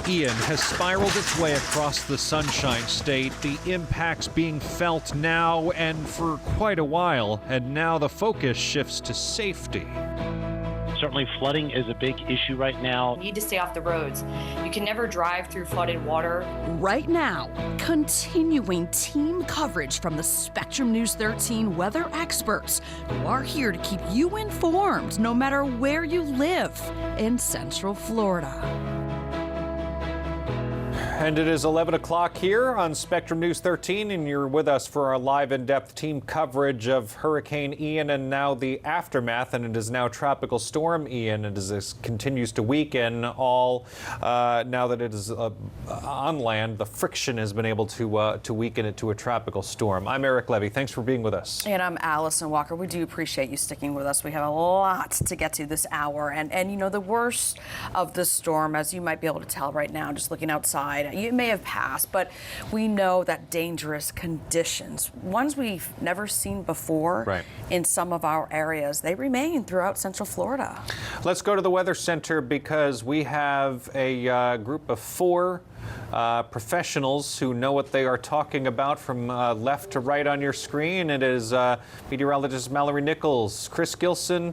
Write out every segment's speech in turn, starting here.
Ian has spiraled its way across the Sunshine State, the impacts being felt now and for quite a while, and now the focus shifts to safety. Certainly flooding is a big issue right now. You need to stay off the roads. You can never drive through flooded water. Right now, continuing team coverage from the Spectrum News 13 weather experts who are here to keep you informed no matter where you live in Central Florida. And it is 11 o'clock here on Spectrum News 13, and you're with us for our live in-depth team coverage of Hurricane Ian and now the aftermath. And it is now Tropical Storm Ian, and as this continues to weaken, all now that it is on land, the friction has been able to weaken it to a tropical storm. I'm Eric Levy. Thanks for being with us. And I'm Allison Walker. We do appreciate you sticking with us. We have a lot to get to this hour. And you know, the worst of the storm, as you might be able to tell right now, just looking outside, it may have passed, but we know that dangerous conditions, ones we've never seen before in some of our areas, they remain throughout Central Florida. Let's go to the Weather Center because we have a group of 4 professionals who know what they are talking about from left to right on your screen. It is meteorologist Mallory Nichols, Chris Gilson,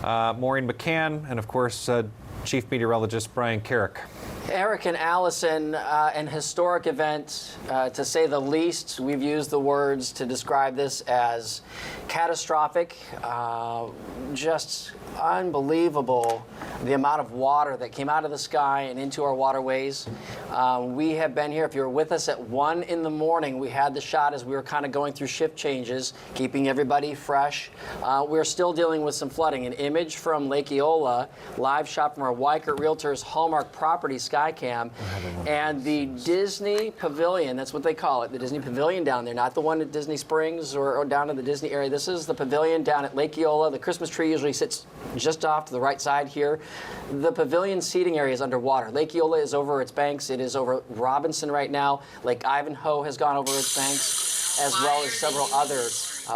Maureen McCann, and of course Chief Meteorologist Brian Carrick. Eric and Allison, an historic event, to say the least. We've used the words to describe this as catastrophic, just unbelievable, the amount of water that came out of the sky and into our waterways. We have been here. If you were with us at 1 in the morning, we had the shot as we were kind of going through shift changes, keeping everybody fresh. We're still dealing with some flooding. An image from Lake Eola, live shot from our Weikert Realtors Hallmark Property Skycam, and the Disney Pavilion, that's what they call it, the Disney Pavilion down there, not the one at Disney Springs or down in the Disney area. This is the pavilion down at Lake Eola. The Christmas tree usually sits just off to the right side here. The pavilion seating area is underwater. Lake Eola is over its banks. It is over Robinson right now. Lake Ivanhoe has gone over its banks, as well as several other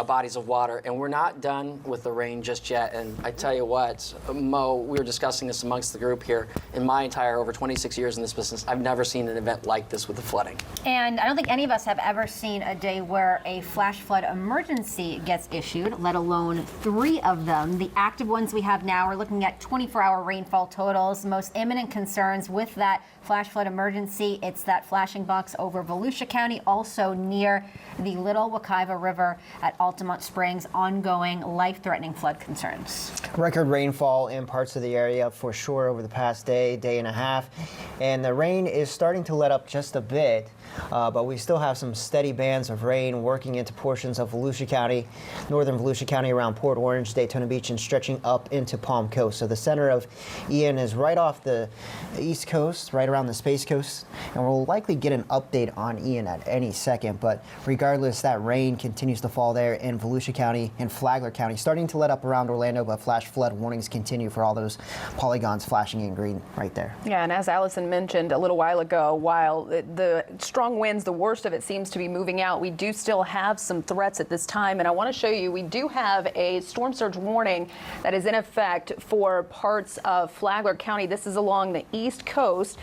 bodies of water. And we're not done with the rain just yet. And I tell you what, Mo, we were discussing this amongst the group here. In my entire over 26 years in this business, I've never seen an event like this with the flooding. And I don't think any of us have ever seen a day where a flash flood emergency gets issued, let alone 3 of them. The active ones we have now are looking at 24-hour rainfall totals. The most imminent concerns with that flash flood emergency, it's that flashing box over Volusia County, also near the Little Wekiva River at Altamont Springs, ongoing life-threatening flood concerns. Record rainfall in parts of the area for sure over the past day and a half. And the rain is starting to let up just a bit, but we still have some steady bands of rain working into portions of Volusia County, northern Volusia County around Port Orange, Daytona Beach, and stretching up into Palm Coast. So the center of Ian is right off the east coast, right around the Space Coast, and we'll likely get an update on Ian at any second. But regardless, that rain continues to fall there in Volusia County and Flagler County, starting to let up around Orlando, but flash flood warnings continue for all those polygons flashing in green right there. Yeah, and as Allison mentioned a little while ago, while the strong winds, the worst of it seems to be moving out, we do still have some threats at this time. And I want to show you, we do have a storm surge warning that is in effect for parts of Flagler County. This is along the east coast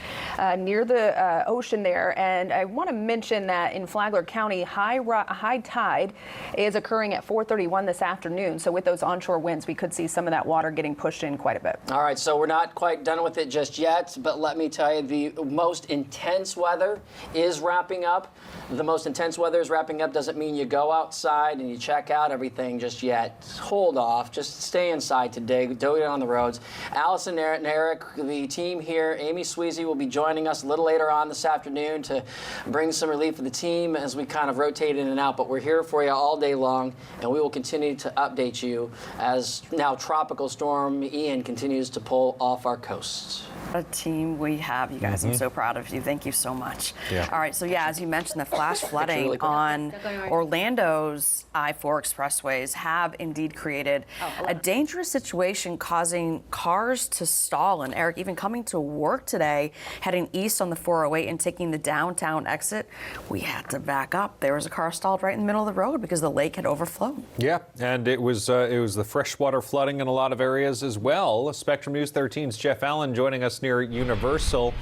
near the ocean there. And I want to mention that in Flagler County, high tide is occurring at 4:31 this afternoon. So with those onshore winds, we could see some of that water getting pushed in quite a bit. All right, so we're not quite done with it just yet, but let me tell you, the most intense weather is wrapping up. The most intense weather is wrapping up doesn't mean you go outside and you check out everything just yet. Hold off. Just stay inside today. Don't get on the roads. Allison and Eric, the team here, Amy Sweezy will be joining us a little later on this afternoon to bring some relief for the team as we kind of rotate in and out. But we're here for you all day long, and we will continue to update you as now Tropical Storm Ian continues to pull off our coast. What a team we have, you guys. I'm so proud of you. Thank you so much. Yeah. All right, so yeah, as you mentioned, the flash flooding on Orlando's I-4 expressways have indeed created a dangerous situation, causing cars to stall. And Eric, even coming to work today, heading east on the 408 and taking the downtown exit, we had to back up. There was a car stalled right in the middle of the road because the lake had overflowed. Yeah, and it was the freshwater flooding in a lot of areas as well. Spectrum News 13's Jeff Allen joining us near Universal.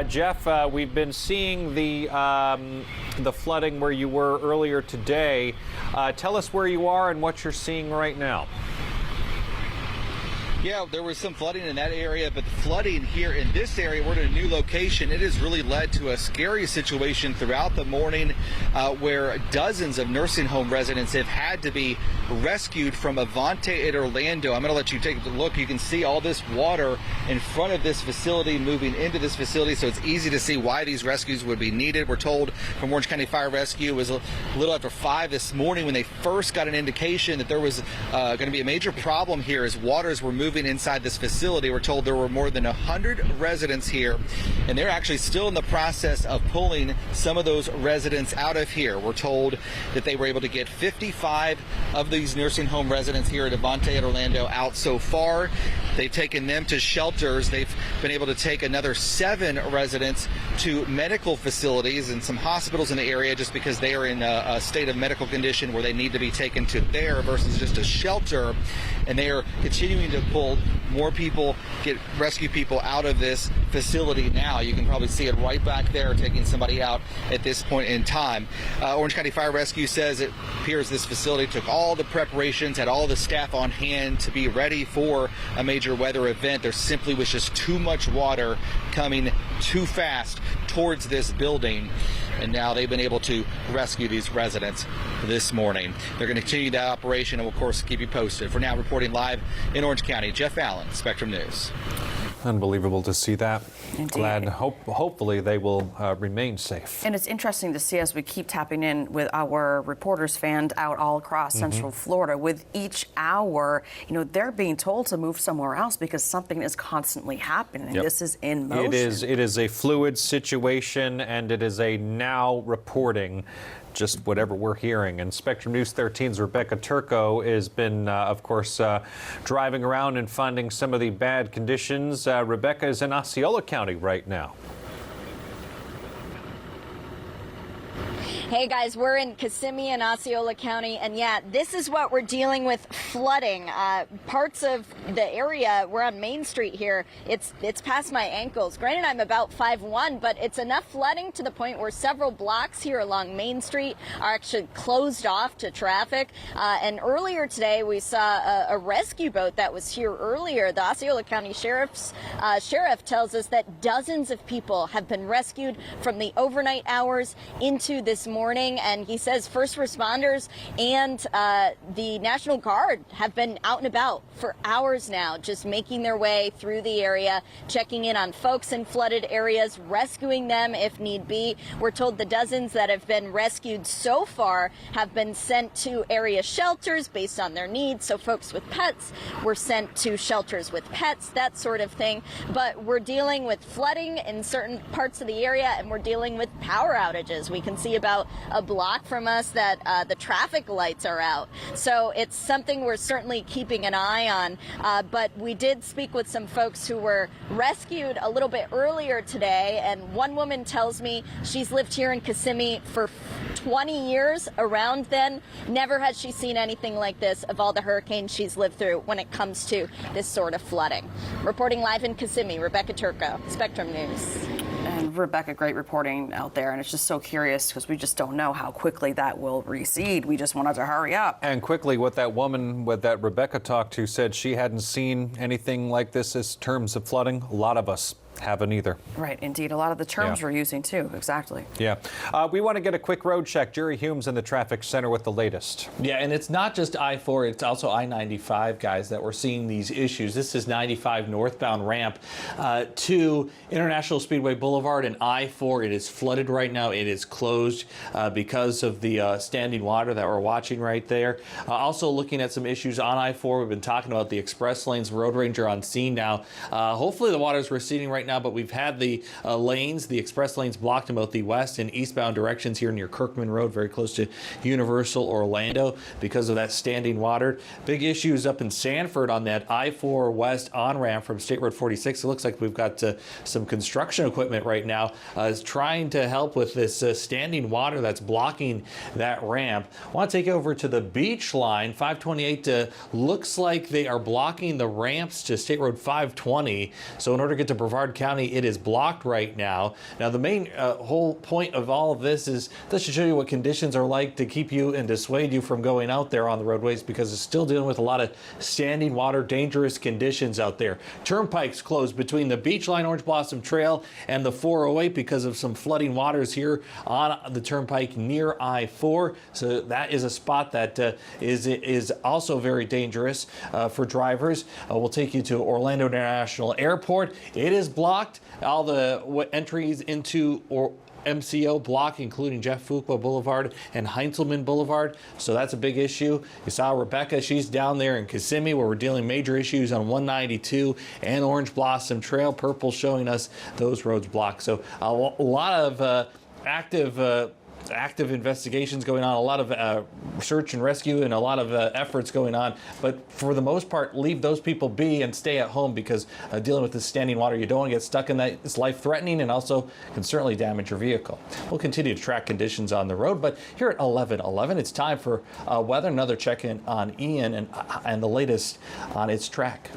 Jeff, we've been seeing the flooding where you were earlier today. Tell us where you are and what you're seeing right now. Yeah, there was some flooding in that area, but the flooding here in this area, we're at a new location. It has really led to a scary situation throughout the morning where dozens of nursing home residents have had to be rescued from Avante at Orlando. I'm going to let you take a look. You can see all this water in front of this facility moving into this facility, so it's easy to see why these rescues would be needed. We're told from Orange County Fire Rescue it was a little after 5 this morning when they first got an indication that there was going to be a major problem here as waters were moving inside this facility. We're told there were more than 100 residents here, and they're actually still in the process of pulling some of those residents out of here. We're told that they were able to get 55 of these nursing home residents here at Avante at Orlando out so far. They've taken them to shelters. They've been able to take another 7 residents to medical facilities and some hospitals in the area just because they are in a state of medical condition where they need to be taken to there versus just a shelter. And they are continuing to pull more people, rescue people out of this facility now. You can probably see it right back there, taking somebody out at this point in time. Orange County Fire Rescue says it appears this facility took all the preparations, had all the staff on hand to be ready for a major weather event. There simply was just too much water coming too fast towards this building, and now they've been able to rescue these residents this morning. They're going to continue that operation and will, of course, keep you posted. For now, reporting live in Orange County, Jeff Allen, Spectrum News. Unbelievable to see that. Indeed. Glad, hopefully they will remain safe. And it's interesting to see as we keep tapping in with our reporters fanned out all across Central Florida. With each hour, they're being told to move somewhere else because something is constantly happening. Yep. This is in motion. It is a fluid situation, and it is a now reporting just whatever we're hearing. And Spectrum News 13's Rebecca Turco has been, of course, driving around and finding some of the bad conditions. Rebecca is in Osceola County right now. Hey guys, we're in Kissimmee and Osceola County, and yeah, this is what we're dealing with: flooding. Parts of the area, we're on Main Street here, it's past my ankles. Granted, I'm about 5'1", but it's enough flooding to the point where several blocks here along Main Street are actually closed off to traffic. And earlier today, we saw a rescue boat that was here earlier. The Osceola County sheriff tells us that dozens of people have been rescued from the overnight hours into this morning. And he says first responders and the National Guard have been out and about for hours now, just making their way through the area, checking in on folks in flooded areas, rescuing them if need be. We're told the dozens that have been rescued so far have been sent to area shelters based on their needs. So folks with pets were sent to shelters with pets, that sort of thing. But we're dealing with flooding in certain parts of the area, and we're dealing with power outages. We can see about a block from us that the traffic lights are out. So it's something we're certainly keeping an eye on. But we did speak with some folks who were rescued a little bit earlier today. And one woman tells me she's lived here in Kissimmee for 20 years. Around then, never has she seen anything like this of all the hurricanes she's lived through when it comes to this sort of flooding. Reporting live in Kissimmee, Rebecca Turco, Spectrum News. And Rebecca, great reporting out there. And it's just so curious because we just don't know how quickly that will recede. We just wanted to hurry up. And quickly, what that woman that Rebecca talked to said she hadn't seen anything like this in terms of flooding. A lot of us haven't either. Right, indeed. A lot of the terms we're using, too. Exactly. Yeah. We want to get a quick road check. Jerry Humes in the traffic center with the latest. Yeah, and it's not just I-4, it's also I-95, guys, that we're seeing these issues. This is 95 northbound ramp to International Speedway Boulevard and I-4. It is flooded right now. It is closed because of the standing water that we're watching right there. Also looking at some issues on I-4. We've been talking about the express lanes. Road Ranger on scene now. Hopefully the water is receding right now, but we've had the express lanes blocked in both the west and eastbound directions here near Kirkman Road, very close to Universal Orlando because of that standing water. Big issues up in Sanford on that I-4 west on-ramp from State Road 46. It looks like we've got some construction equipment right now is trying to help with this standing water that's blocking that ramp. I want to take over to the beach line. 528 looks like they are blocking the ramps to State Road 520. So in order to get to Brevard Brevard County, it is blocked right now. Now, the main whole point of all of this is this should show you what conditions are like to keep you and dissuade you from going out there on the roadways, because it's still dealing with a lot of standing water, dangerous conditions out there. Turnpikes closed between the Beachline Orange Blossom Trail and the 408 because of some flooding waters here on the turnpike near I-4. So that is a spot that is also very dangerous for drivers. We'll take you to Orlando International Airport. It is blocked. All the entries into MCO block, including Jeff Fuqua Boulevard and Heinzelman Boulevard. So that's a big issue. You saw Rebecca, she's down there in Kissimmee where we're dealing major issues on 192 and Orange Blossom Trail. Purple showing us those roads blocked. So a lot of active investigations going on, a lot of search and rescue, and a lot of efforts going on. But for the most part, leave those people be and stay at home, because dealing with this standing water, you don't want to get stuck in that. It's life-threatening and also can certainly damage your vehicle. We'll continue to track conditions on the road, but here at 11:11, it's time for weather. Another check-in on Ian and the latest on its track.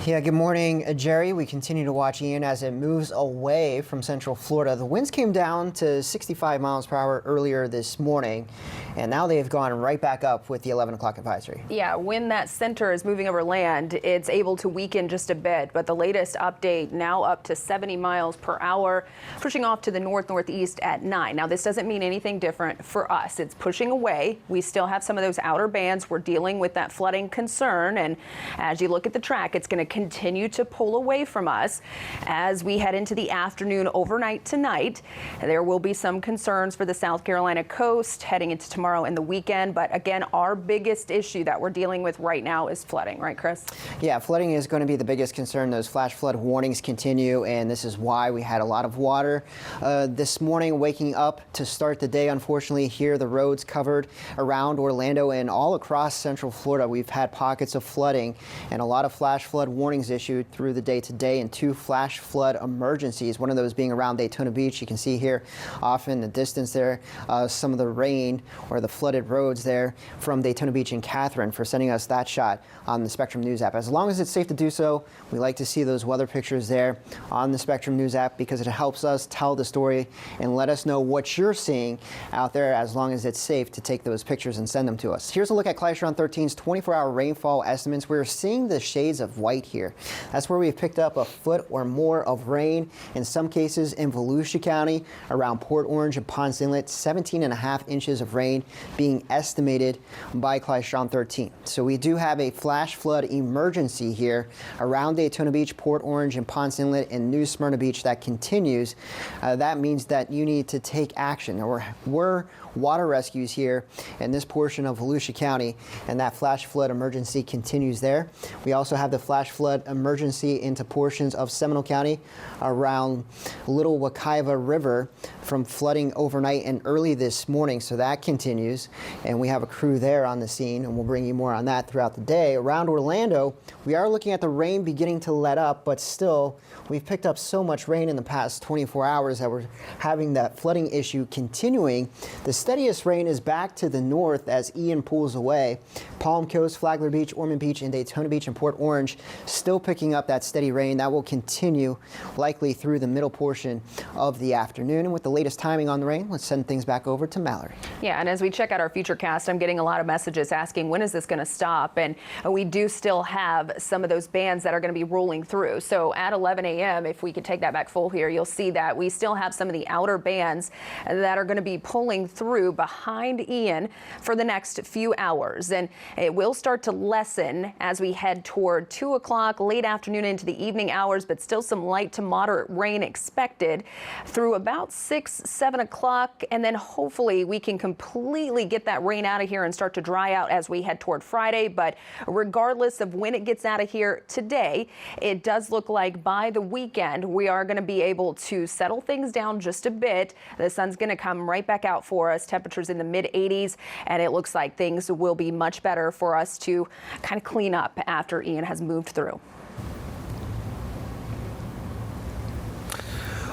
Yeah, good morning, Jerry. We continue to watch Ian as it moves away from central Florida. The winds came down to 65 miles per hour earlier this morning, and now they've gone right back up with the 11 o'clock advisory. Yeah, when that center is moving over land, it's able to weaken just a bit, but the latest update now up to 70 miles per hour, pushing off to the northeast at 9. Now, this doesn't mean anything different for us. It's pushing away. We still have some of those outer bands. We're dealing with that flooding concern, and as you look at the track, it's going to continue to pull away from us as we head into the afternoon overnight tonight. There will be some concerns for the South Carolina coast heading into tomorrow and the weekend. But again, our biggest issue that we're dealing with right now is flooding, right, Chris? Yeah, flooding is going to be the biggest concern. Those flash flood warnings continue, and this is why we had a lot of water this morning waking up to start the day. Unfortunately, here the roads covered around Orlando and all across central Florida. We've had pockets of flooding and a lot of flash flood warnings issued through the day today, and 2 flash flood emergencies, one of those being around Daytona Beach. You can see here off in the distance there some of the rain or the flooded roads there from Daytona Beach and Catherine for sending us that shot on the Spectrum News app. As long as it's safe to do so, we like to see those weather pictures there on the Spectrum News app, because it helps us tell the story and let us know what you're seeing out there, as long as it's safe to take those pictures and send them to us. Here's a look at Clystron 13's 24-hour rainfall estimates. We're seeing the shades of white here. That's where we've picked up a foot or more of rain in some cases in Volusia County, around Port Orange and Ponce Inlet. 17.5 inches of rain being estimated by Clystron 13. So we do have a flash flood emergency here around Daytona Beach, Port Orange, and Ponce Inlet, and New Smyrna Beach that continues. That means that you need to take action. We're water rescues here in this portion of Volusia County, and that flash flood emergency continues there. We also have the flash flood emergency into portions of Seminole County around Little Wekiva River from flooding overnight and early this morning, so that continues, and we have a crew there on the scene, and we'll bring you more on that throughout the day. Around Orlando, we are looking at the rain beginning to let up, but still we've picked up so much rain in the past 24 hours that we're having that flooding issue continuing. The steadiest rain is back to the north as Ian pulls away. Palm Coast, Flagler Beach, Ormond Beach, and Daytona Beach and Port Orange still picking up that steady rain. That will continue likely through the middle portion of the afternoon. And with the latest timing on the rain, let's send things back over to Mallory. Yeah, and as we check out our Futurecast, I'm getting a lot of messages asking, when is this going to stop? And we do still have some of those bands that are going to be rolling through. So at 11 a.m., if we could take that back full here, you'll see that we still have some of the outer bands that are going to be pulling through behind Ian for the next few hours. And it will start to lessen as we head toward 2 o'clock, late afternoon into the evening hours, but still some light to moderate rain expected through about 6, 7 o'clock. And then hopefully we can completely get that rain out of here and start to dry out as we head toward Friday. But regardless of when it gets out of here today, it does look like by the weekend we are going to be able to settle things down just a bit. The sun's going to come right back out for us. Temperatures in the mid 80s, and it looks like things will be much better for us to kind of clean up after Ian has moved through.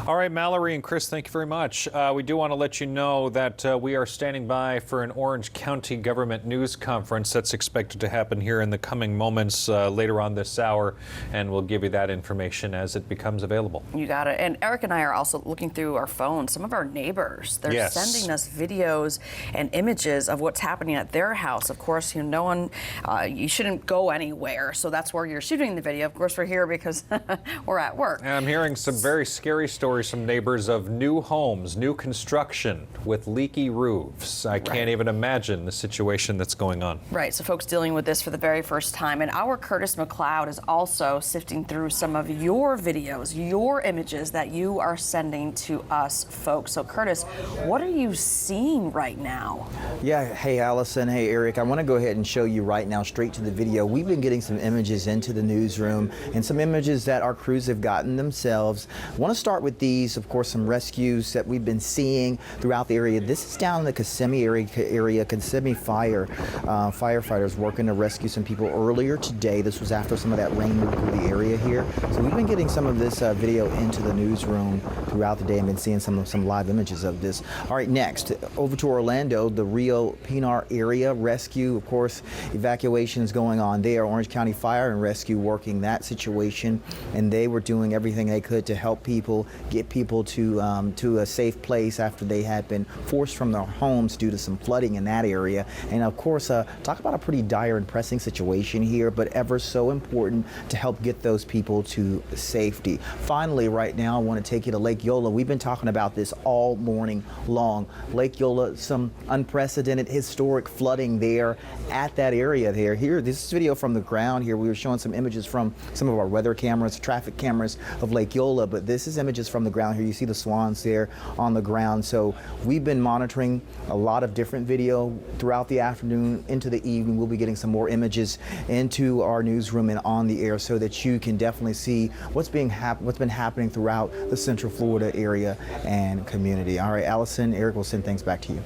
All right, Mallory and Chris, thank you very much. We do want to let you know that we are standing by for an Orange County Government News Conference that's expected to happen here in the coming moments later on this hour, and we'll give you that information as it becomes available. You got it. And Eric and I are also looking through our phones. Some of our neighbors, they're sending us videos and images of what's happening at their house. Of course, no one, you shouldn't go anywhere, so that's where you're shooting the video. Of course, we're here because we're at work. And I'm hearing some very scary stories from neighbors of new homes, new construction with leaky roofs. I can't even imagine the situation that's going on. Right, so folks dealing with this for the very first time. And our Curtis McLeod is also sifting through some of your videos, your images that you are sending to us folks. So Curtis, what are you seeing right now? Yeah, hey Allison, hey Eric, I want to go ahead and show you right now straight to the video. We've been getting some images into the newsroom and some images that our crews have gotten themselves. I want to start with these, of course, some rescues that we've been seeing throughout the area. This is down in the Kissimmee area, Kissimmee Fire. Firefighters working to rescue some people earlier today. This was after some of that rain moved through the area here. So we've been getting some of this video into the newsroom throughout the day and been seeing some live images of this. All right, next, over to Orlando, the Rio Pinar area rescue. Of course, evacuations going on there. Orange County Fire and Rescue working that situation, and they were doing everything they could to help people, get people to a safe place after they had been forced from their homes due to some flooding in that area. And of course, talk about a pretty dire and pressing situation here, but ever so important to help get those people to safety. Finally, right now, I want to take you to Lake Yola. We've been talking about this all morning long. Lake Yola, some unprecedented historic flooding there at that area there. Here, this is video from the ground here. We were showing some images from some of our weather cameras, traffic cameras of Lake Yola, but this is images from the ground here. You see the swans there on the ground. So we've been monitoring a lot of different video throughout the afternoon into the evening. We'll be getting some more images into our newsroom and on the air so that you can definitely see what's been happening throughout the Central Florida area and community. All right, Allison, Eric, will send things back to you.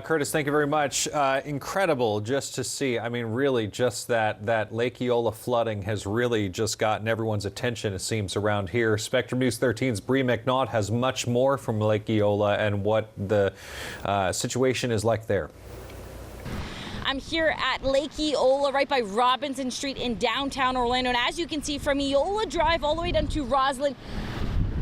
Curtis, thank you very much. Incredible just to see. I mean, really, just that Lake Eola flooding has really just gotten everyone's attention, it seems, around here. Spectrum News 13's Bree McNaught has much more from Lake Eola and what the situation is like there. I'm here at Lake Eola, right by Robinson Street in downtown Orlando. And as you can see from Eola Drive all the way down to Roslyn,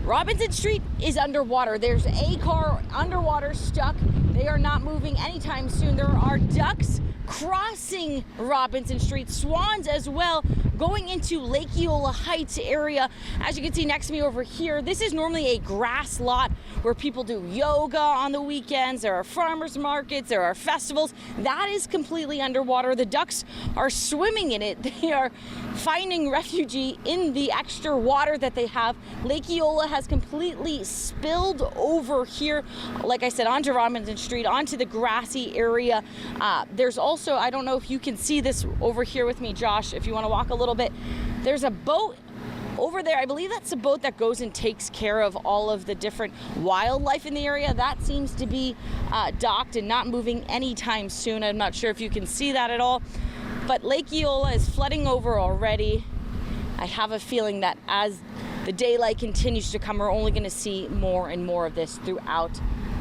Robinson Street is underwater. There's a car underwater stuck. They are not moving anytime soon. There are ducks crossing Robinson Street, swans as well, going into Lake Eola Heights area. As you can see next to me over here, this is normally a grass lot where people do yoga on the weekends. There are farmers markets, there are festivals. That is completely underwater. The ducks are swimming in it. They are finding refuge in the extra water that they have. Lake Eola has completely spilled over here, like I said, onto Robinson Street, onto the grassy area. There's also, I don't know if you can see this over here with me, Josh, if you want to walk a little bit. There's a boat over there. I believe that's the boat that goes and takes care of all of the different wildlife in the area. That seems to be docked and not moving anytime soon. I'm not sure if you can see that at all. But Lake Eola is flooding over already. I have a feeling that as the daylight continues to come, we're only going to see more and more of this throughout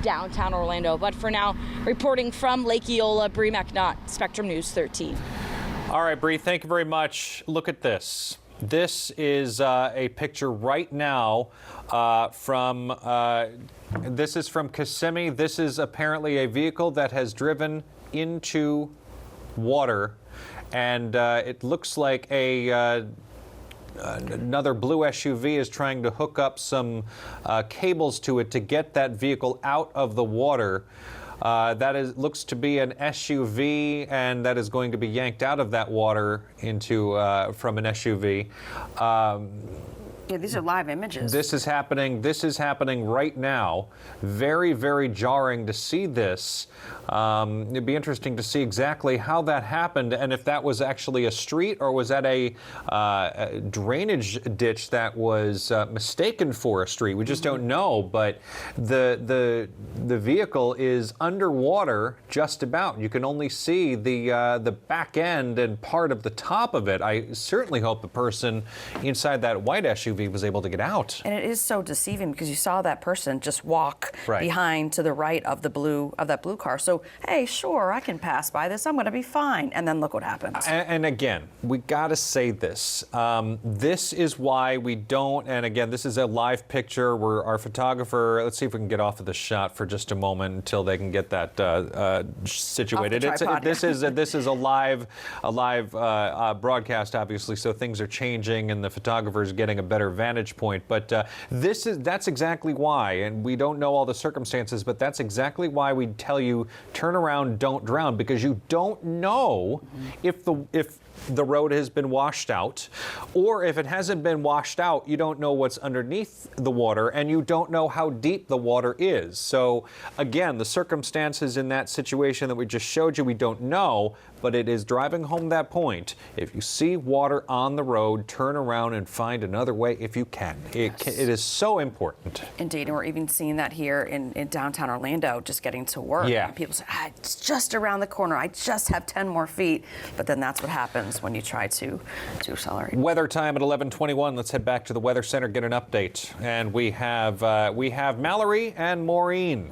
downtown Orlando. But for now, reporting from Lake Eola, Bree McNaught, Spectrum News 13. All right, Bree, thank you very much. Look at this. This is a picture right now this is from Kissimmee. This is apparently a vehicle that has driven into water, and it looks like another blue SUV is trying to hook up some cables to it to get that vehicle out of the water. Looks to be an SUV, and that is going to be yanked out of that water into from an SUV. Yeah, these are live images. This is happening right now. Very, very jarring to see this. It'd be interesting to see exactly how that happened and if that was actually a street or was that a drainage ditch that was mistaken for a street. We just don't know, but the vehicle is underwater just about. You can only see the back end and part of the top of it. I certainly hope the person inside that white SUV he was able to get out. And it is so deceiving because you saw that person just walk Right. behind to the right of that blue car. So, hey, sure, I can pass by this. I'm going to be fine. And then look what happens. And again, we got to say this. This is why we don't, and again, this is a live picture where our photographer, let's see if we can get off of the shot for just a moment until they can get that situated. Off the tripod. This is a live broadcast, obviously, so things are changing and the photographer is getting a better vantage point. But that's exactly why, and we don't know all the circumstances, but that's exactly why we tell you turn around, don't drown, because you don't know if the road has been washed out, or if it hasn't been washed out, you don't know what's underneath the water, and you don't know how deep the water is. So again, the circumstances in that situation that we just showed you, we don't know, but it is driving home that point. If you see water on the road, turn around and find another way if you can. It is so important. Indeed, and we're even seeing that here in downtown Orlando, just getting to work. Yeah. And people say, it's just around the corner. I just have 10 more feet. But then that's what happens when you try to accelerate. Weather time at 11:21. Let's head back to the Weather Center, get an update. And we have Mallory and Maureen.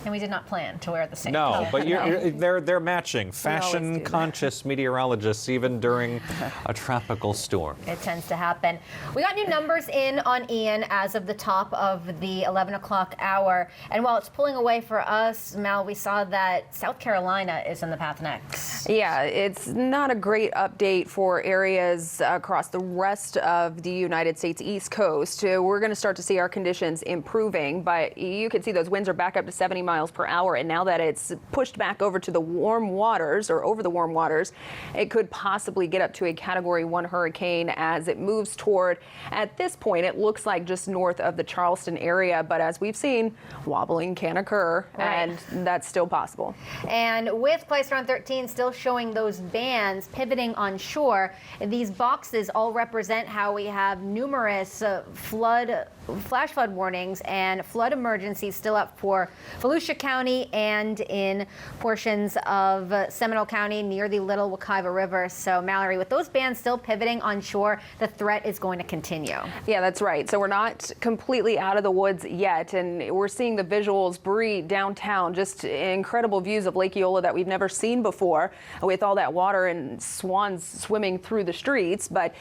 And we did not plan to wear the same. No, but No. they're matching. Fashion-conscious meteorologists, even during a tropical storm. It tends to happen. We got new numbers in on Ian as of the top of the 11 o'clock hour. And while it's pulling away for us, Mal, we saw that South Carolina is in the path next. Yeah, it's not a great update for areas across the rest of the United States East Coast. We're going to start to see our conditions improving, but you can see those winds are back up to 70 miles per hour. And now that it's pushed back over to the warm waters, or over the warm waters, it could possibly get up to a Category 1 hurricane as it moves toward, at this point, it looks like just north of the Charleston area. But as we've seen, wobbling can occur, and that's still possible. And with Clystron 13 still showing those bands pivoting on shore, these boxes all represent how we have numerous flash flood warnings and flood emergencies still up for Volusia County and in portions of Seminole County near the Little Wekiva River. So, Mallory, with those bands still pivoting on shore, the threat is going to continue. Yeah, that's right. So we're not completely out of the woods yet, and we're seeing the visuals, Bree, downtown, just incredible views of Lake Eola that we've never seen before with all that water and swans swimming through the streets. But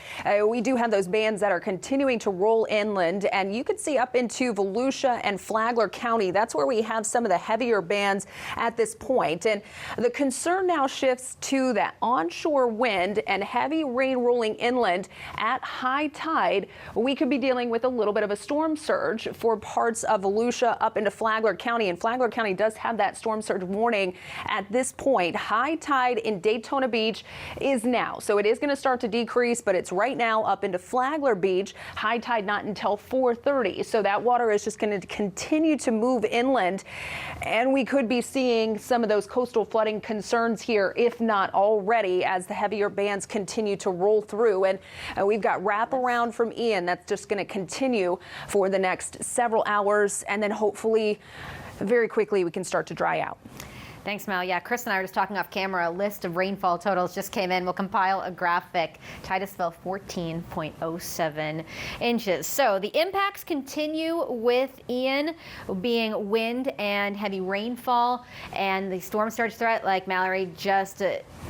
we do have those bands that are continuing to roll inland, and you can see up into Volusia and Flagler County. That's where we have some of the heavier bands at this point. And the concern now shifts to that onshore wind and heavy rain rolling inland at high tide. We could be dealing with a little bit of a storm surge for parts of Volusia up into Flagler County. And Flagler County does have that storm surge warning at this point. High tide in Daytona Beach is now. So it is going to start to decrease, but it's right now up into Flagler Beach. High tide not until 4:30. So that water is just going to continue to move inland. And we could be seeing some of those coastal flooding concerns here, if not already, as the heavier bands continue to roll through. And we've got wraparound from Ian that's just going to continue for the next several hours. And then hopefully very quickly we can start to dry out. Thanks, Mel. Yeah, Chris and I were just talking off camera. A list of rainfall totals just came in. We'll compile a graphic. Titusville, 14.07 inches. So the impacts continue with Ian being wind and heavy rainfall, and the storm surge threat, like Mallory just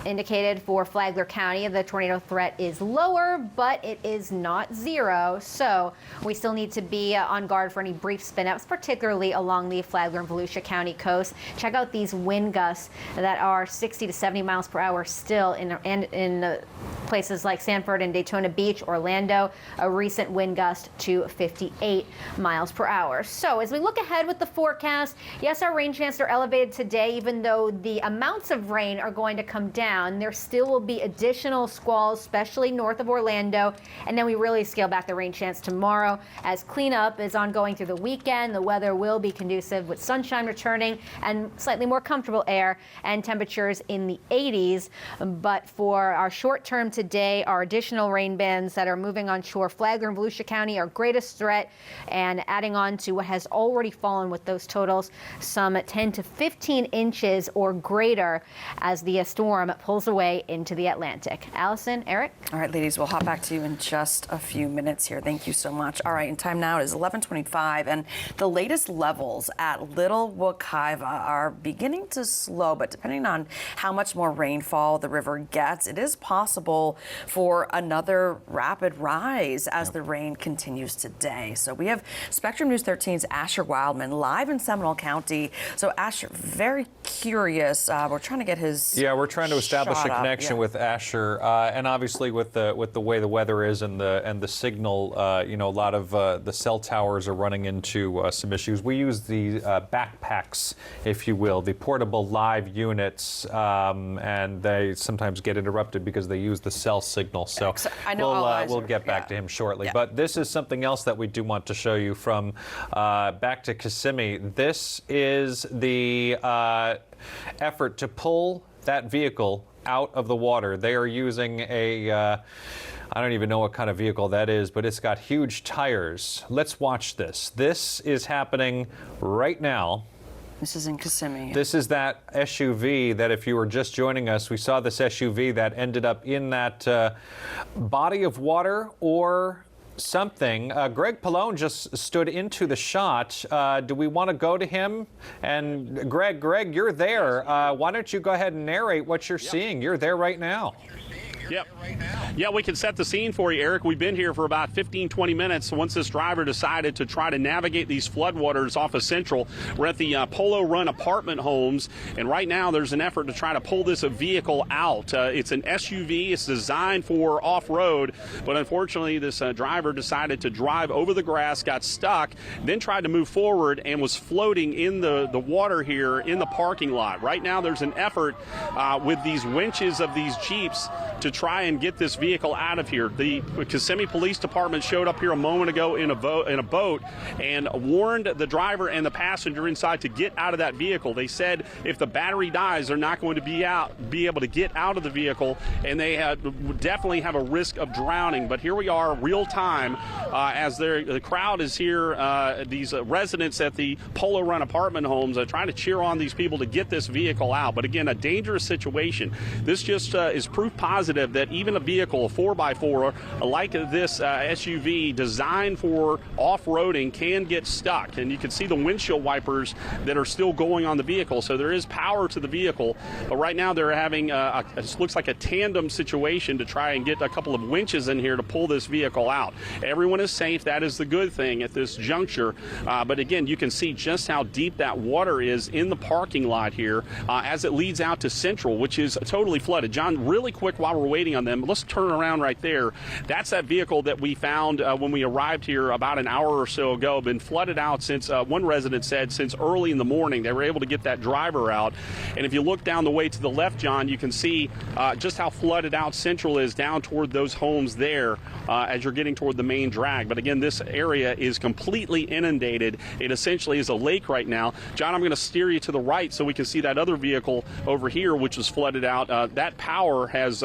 indicated for Flagler County. The tornado threat is lower, but it is not zero. So we still need to be on guard for any brief spin-ups, particularly along the Flagler and Volusia County coast. Check out these wind gusts that are 60 to 70 miles per hour still in places like Sanford and Daytona Beach, Orlando, a recent wind gust to 58 miles per hour. So as we look ahead with the forecast, yes, our rain chances are elevated today, even though the amounts of rain are going to come down. There still will be additional squalls, especially north of Orlando, and then we really scale back the rain chance tomorrow as cleanup is ongoing through the weekend. The weather will be conducive with sunshine returning and slightly more comfortable comfortable air and temperatures in the 80s. But for our short term today, our additional rain bands that are moving on shore, Flagler and Volusia County, our greatest threat, and adding on to what has already fallen with those totals, some 10 to 15 inches or greater as the storm pulls away into the Atlantic. Allison, Eric? All right, ladies, we'll hop back to you in just a few minutes here. Thank you so much. All right, and time now is 11:25, and the latest levels at Little Wekiva are beginning to slow, but depending on how much more rainfall the river gets, it is possible for another rapid rise as the rain continues today. So we have Spectrum News 13's Asher Wildman live in Seminole County. So Asher, very curious. We're trying to get his we're trying to establish a shot up. connection with Asher, and obviously with the way the weather is and the signal. A lot of the cell towers are running into some issues. We use the backpacks, if you will, the portable live units, and they sometimes get interrupted because they use the cell signal. So I know we'll get back to him shortly. But this is something else that we do want to show you from back to Kissimmee. This is the effort to pull that vehicle out of the water. They are using I don't even know what kind of vehicle that is, but it's got huge tires. Let's watch this. This is happening right now. This is in Kissimmee. This is that SUV that, if you were just joining us, we saw this SUV that ended up in that body of water or something. Greg Pallone just stood into the shot. Do we want to go to him? And Greg, you're there. Why don't you go ahead and narrate what you're seeing? You're there right now. Yep. Yeah, we can set the scene for you, Eric. We've been here for about 15, 20 minutes once this driver decided to try to navigate these floodwaters off of Central. We're at the Polo Run apartment homes, and right now there's an effort to try to pull this vehicle out. It's an SUV. It's designed for off-road, but unfortunately this driver decided to drive over the grass, got stuck, then tried to move forward and was floating in the water here in the parking lot. Right now there's an effort with these winches of these Jeeps to try and get this vehicle out of here. The Kissimmee Police Department showed up here a moment ago in a boat and warned the driver and the passenger inside to get out of that vehicle. They said if the battery dies, they're not going to be able to get out of the vehicle, and they definitely have a risk of drowning. But here we are, real time, as the crowd is here. These residents at the Polo Run apartment homes are trying to cheer on these people to get this vehicle out. But again, a dangerous situation. This just is proof positive that even a vehicle, a 4x4 like this SUV designed for off-roading, can get stuck. And you can see the windshield wipers that are still going on the vehicle. So there is power to the vehicle. But right now they're having it looks like a tandem situation to try and get a couple of winches in here to pull this vehicle out. Everyone is safe. That is the good thing at this juncture. But again, you can see just how deep that water is in the parking lot here as it leads out to Central, which is totally flooded. John, really quick while we're waiting on them, let's turn around right there. That's that vehicle that we found when we arrived here about an hour or so ago. Been flooded out since, one resident said, since early in the morning. They were able to get that driver out. And if you look down the way to the left, John, you can see just how flooded out Central is down toward those homes there as you're getting toward the main drag. But again, this area is completely inundated. It essentially is a lake right now. John, I'm going to steer you to the right so we can see that other vehicle over here, which is flooded out. That power has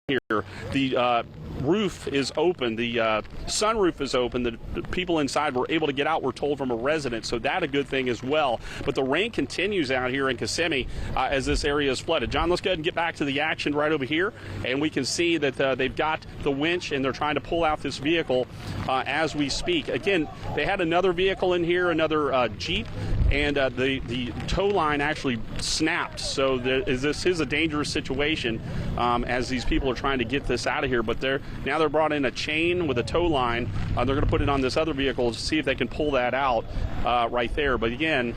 here. The roof is open. The sunroof is open. The people inside were able to get out, we're told, from a resident. So that a good thing as well. But the rain continues out here in Kissimmee as this area is flooded. John, let's go ahead and get back to the action right over here. And we can see that they've got the winch and they're trying to pull out this vehicle as we speak. Again, they had another vehicle in here, another Jeep, and the tow line actually snapped. So this is a dangerous situation as these people are trying to get this out of here. But now they're brought in a chain with a tow line. They're going to put it on this other vehicle to see if they can pull that out right there. But again,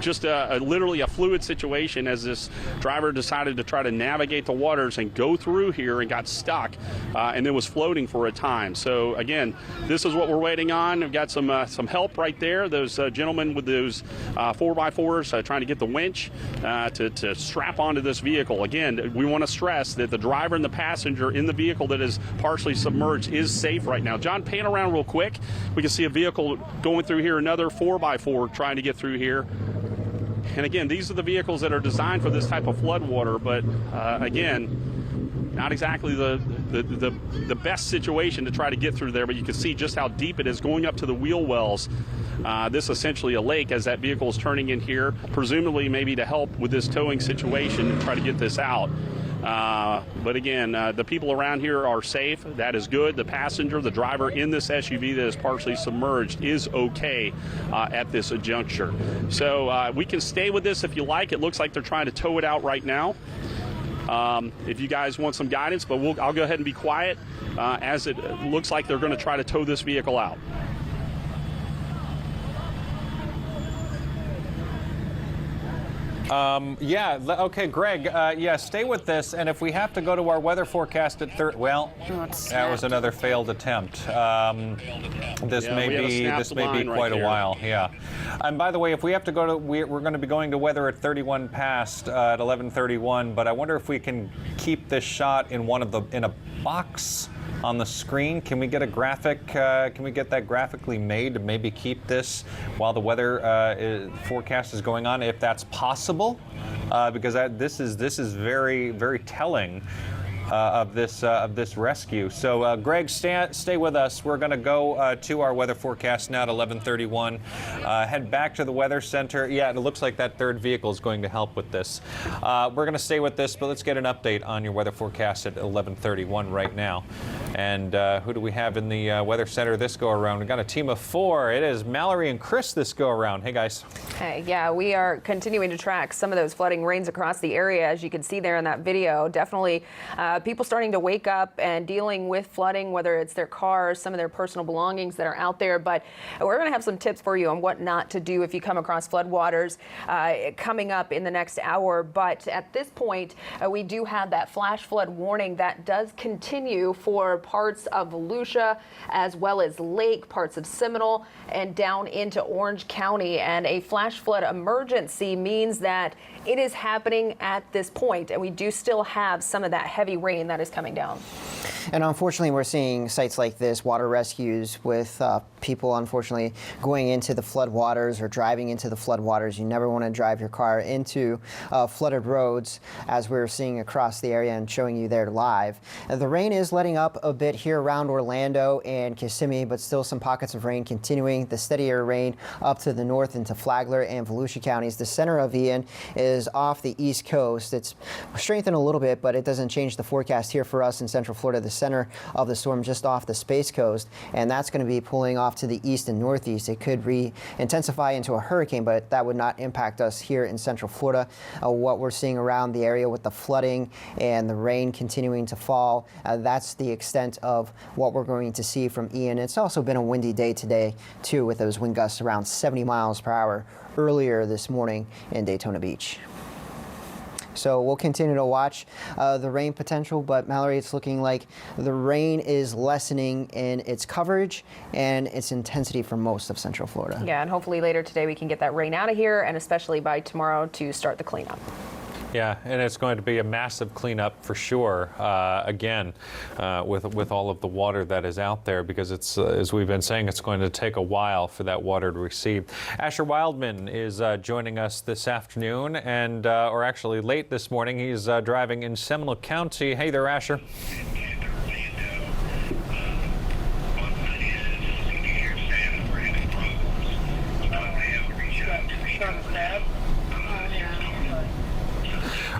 just literally a fluid situation as this driver decided to try to navigate the waters and go through here and got stuck and then was floating for a time. So again, this is what we're waiting on. We've got some help right there. Those gentlemen with those 4x4s trying to get the winch to strap onto this vehicle. Again, we want to stress that the driver and the passenger in the vehicle that is partially submerged is safe right now. John, pan around real quick. We can see a vehicle going through here, another 4x4 trying to get through here. And again, these are the vehicles that are designed for this type of flood water, but again, not exactly the best situation to try to get through there, but you can see just how deep it is going up to the wheel wells. This essentially a lake as that vehicle is turning in here, presumably maybe to help with this towing situation and try to get this out. But again, the people around here are safe. That is good. The passenger, the driver in this SUV that is partially submerged is okay at this juncture. So we can stay with this if you like. It looks like they're trying to tow it out right now. If you guys want some guidance, but I'll go ahead and be quiet as it looks like they're going to try to tow this vehicle out. Yeah, okay, Greg, yeah, stay with this, and if we have to go to our weather forecast at that was another failed attempt. This may be quite a while, yeah. And by the way, if we have to go to, we're going to be going to weather at 31 past at 11:31, but I wonder if we can keep this shot in in a box on the screen. Can we get a graphic? Can we get that graphically made to maybe keep this while the weather forecast is going on, if that's possible? Because this is very, very telling of this rescue. So, Greg, stay with us. We're going to go to our weather forecast now at 11:31. Head back to the weather center. Yeah, it looks like that third vehicle is going to help with this. We're going to stay with this, but let's get an update on your weather forecast at 11:31 right now. And who do we have in the weather center this go around? We've got a team of 4. It is Mallory and Chris this go around. Hey, guys. Hey, yeah, we are continuing to track some of those flooding rains across the area, as you can see there in that video. Definitely people starting to wake up and dealing with flooding, whether it's their cars, some of their personal belongings that are out there. But we're going to have some tips for you on what not to do if you come across floodwaters coming up in the next hour. But at this point, we do have that flash flood warning that does continue for parts of Volusia, as well as Lake, parts of Seminole, and down into Orange County. And a flash flood emergency means that it is happening at this point, and we do still have some of that heavy rain that is coming down. And unfortunately, we're seeing sites like this, water rescues, with people unfortunately going into the floodwaters or driving into the floodwaters. You never want to drive your car into flooded roads, as we're seeing across the area and showing you there live. The rain is letting up a bit here around Orlando and Kissimmee, but still some pockets of rain continuing. The steadier rain up to the north into Flagler and Volusia counties. The center of Ian is off the east coast. It's strengthened a little bit, but it doesn't change the forecast here for us in Central Florida. The center of the storm just off the Space Coast, and that's going to be pulling off to the east and northeast. It could intensify into a hurricane, but that would not impact us here in Central Florida. What we're seeing around the area with the flooding and the rain continuing to fall, that's the extent of what we're going to see from Ian. It's also been a windy day today, too, with those wind gusts around 70 miles per hour earlier this morning in Daytona Beach. So we'll continue to watch the rain potential, but Mallory, it's looking like the rain is lessening in its coverage and its intensity for most of Central Florida. Yeah, and hopefully later today we can get that rain out of here, and especially by tomorrow to start the cleanup. Yeah, and it's going to be a massive cleanup for sure, again, with all of the water that is out there, because it's, as we've been saying, it's going to take a while for that water to recede. Asher Wildman is joining us this afternoon, and or actually late this morning. He's driving in Seminole County. Hey there, Asher.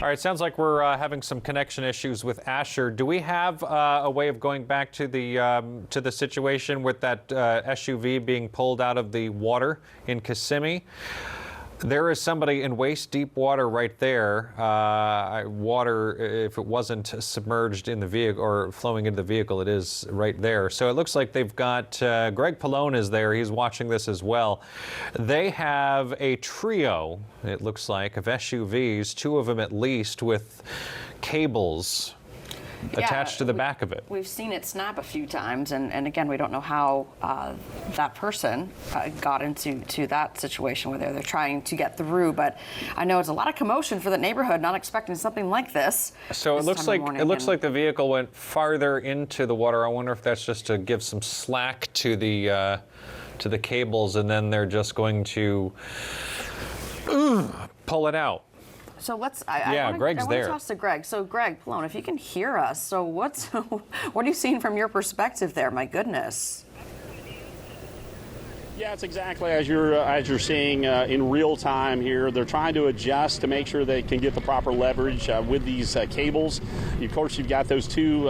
All right, sounds like we're having some connection issues with Asher. Do we have a way of going back to the situation with that SUV being pulled out of the water in Kissimmee? There is somebody in waist-deep water right there. Water, if it wasn't submerged in the vehicle or flowing into the vehicle, it is right there. So it looks like they've got, Greg Pallone is there. He's watching this as well. They have a trio, it looks like, of SUVs, 2 of them at least, with cables attached to the back of it. We've seen it snap a few times, and again, we don't know how that person got into that situation where they're trying to get through. But I know it's a lot of commotion for the neighborhood, not expecting something like this. So it looks like the vehicle went farther into the water. I wonder if that's just to give some slack to the cables, and then they're just going to pull it out. So let's. Greg's there. I want to toss to Greg. So Greg Pallone, if you can hear us, so what are you seeing from your perspective there? My goodness. Yeah, it's exactly as you're seeing in real time here. They're trying to adjust to make sure they can get the proper leverage with these cables. Of course, you've got those two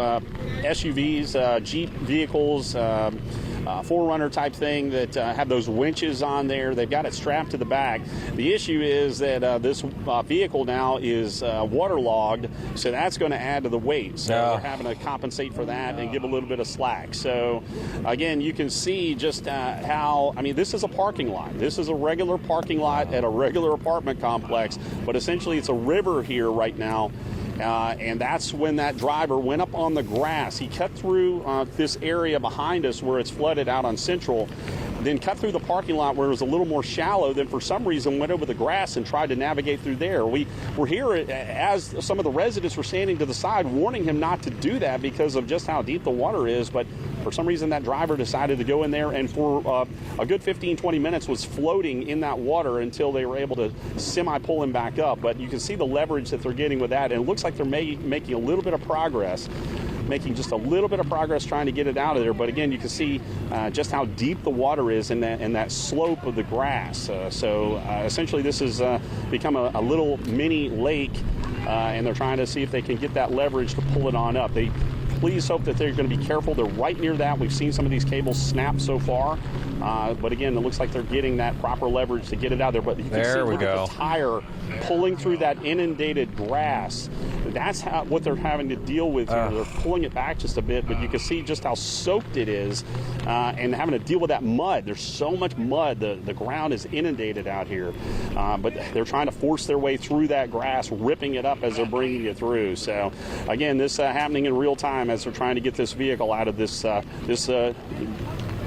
SUVs, Jeep vehicles, 4Runner type thing that have those winches on there. They've got it strapped to the back. The issue is that this vehicle now is waterlogged, so that's going to add to the weight. So they're having to compensate for that and give a little bit of slack. So again, you can see just how, I mean, this is a parking lot. This is a regular parking lot at a regular apartment complex, but essentially it's a river here right now. And that's when that driver went up on the grass. He cut through this area behind us where it's flooded out on Central, then cut through the parking lot where it was a little more shallow, then for some reason went over the grass and tried to navigate through there. We were here as some of the residents were standing to the side warning him not to do that because of just how deep the water is, but for some reason that driver decided to go in there and for a good 15-20 minutes was floating in that water until they were able to semi-pull him back up. But you can see the leverage that they're getting with that, and it looks like they're making a little bit of progress. Making just a little bit of progress trying to get it out of there. But again, you can see just how deep the water is and that slope of the grass. So essentially this has become a little mini lake, and they're trying to see if they can get that leverage to pull it on up. Please hope that they're going to be careful. They're right near that. We've seen some of these cables snap so far. But again, it looks like they're getting that proper leverage to get it out there. But you can see look at the tire pulling through that inundated grass. That's what they're having to deal with here. They're pulling it back just a bit, but you can see just how soaked it is and having to deal with that mud. There's so much mud. The ground is inundated out here. But they're trying to force their way through that grass, ripping it up as they're bringing it through. So again, this happening in real time as they're trying to get this vehicle out of this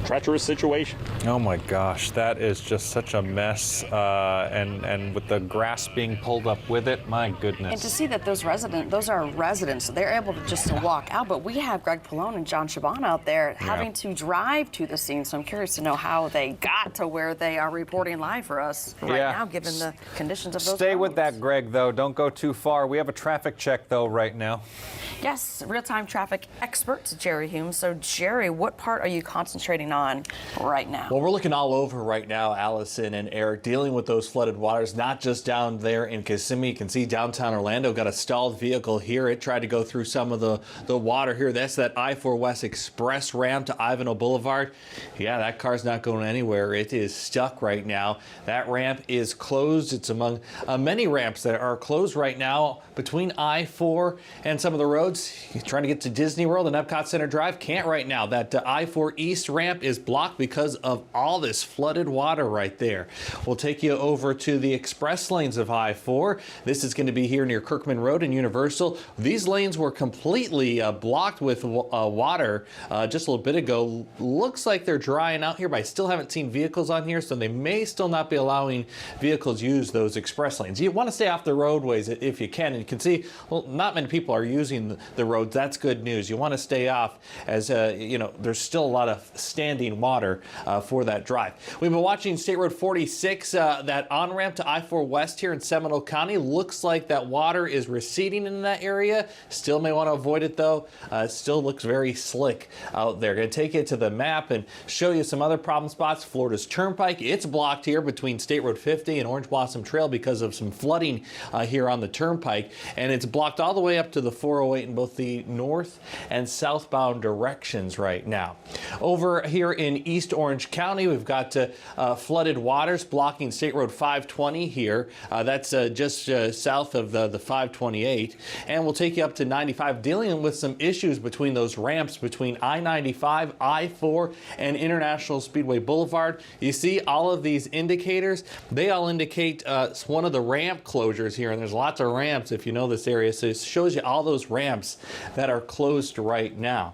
treacherous situation. Oh my gosh, that is just such a mess, and with the grass being pulled up with it, my goodness. And to see that those are residents, so they're able to just walk out, but we have Greg Pallone and John Shaban out there having to drive to the scene, so I'm curious to know how they got to where they are reporting live for us right now, given the conditions of those Stay roads. with that, Greg, though. Don't go too far. We have a traffic check, though, right now. Yes, real-time traffic expert Jerry Hume. So, Jerry, what part are you concentrating on right now? Well, we're looking all over right now, Allison and Eric, dealing with those flooded waters, not just down there in Kissimmee. You can see downtown Orlando got a stalled vehicle here. It tried to go through some of the water here. That's that I-4 West Express ramp to Ivanhoe Boulevard. Yeah, that car's not going anywhere. It is stuck right now. That ramp is closed. It's among many ramps that are closed right now between I-4 and some of the roads. You're trying to get to Disney World and Epcot Center Drive. Can't right now. That I-4 East ramp is blocked because of all this flooded water right there. We'll take you over to the express lanes of I-4. This is going to be here near Kirkman Road and Universal. These lanes were completely blocked with water just a little bit ago. Looks like they're drying out here, but I still haven't seen vehicles on here, so they may still not be allowing vehicles use those express lanes. You want to stay off the roadways if you can, and you can see, well, not many people are using the roads. That's good news. You want to stay off as, you know, there's still a lot of standing water for that drive. We've been watching State Road 46, that on-ramp to I-4 West here in Seminole County. Looks like that water is receding in that area. Still may want to avoid it, though. It still looks very slick out there. Going to take you to the map and show you some other problem spots. Florida's Turnpike, it's blocked here between State Road 50 and Orange Blossom Trail because of some flooding here on the Turnpike, and it's blocked all the way up to the 408 in both the north and southbound directions right now. Over here in East Orange County, we've got flooded waters blocking State Road 520 here. That's just south of the 528. And we'll take you up to 95, dealing with some issues between those ramps between I-95, I-4, and International Speedway Boulevard. You see all of these indicators? They all indicate one of the ramp closures here, and there's lots of ramps if you know this area, so it shows you all those ramps that are closed right now.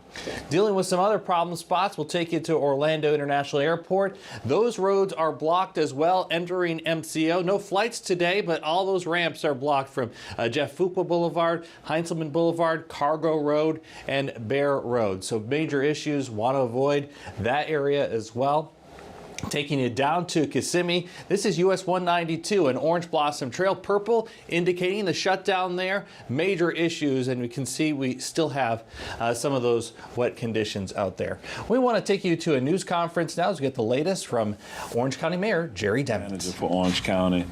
Dealing with some other problem spots, we'll take you to Orlando International Airport. Those roads are blocked as well entering MCO. No flights today, but all those ramps are blocked from Jeff Fuqua Boulevard, Heinzelman Boulevard, Cargo Road, and Bear Road. So major issues, want to avoid that area as well. Taking you down to Kissimmee, this is US 192 and Orange Blossom Trail. Purple indicating the shutdown there. Major issues, and we can see we still have some of those wet conditions out there. We want to take you to a news conference now to get the latest from Orange County Mayor Jerry Dement. For Orange County.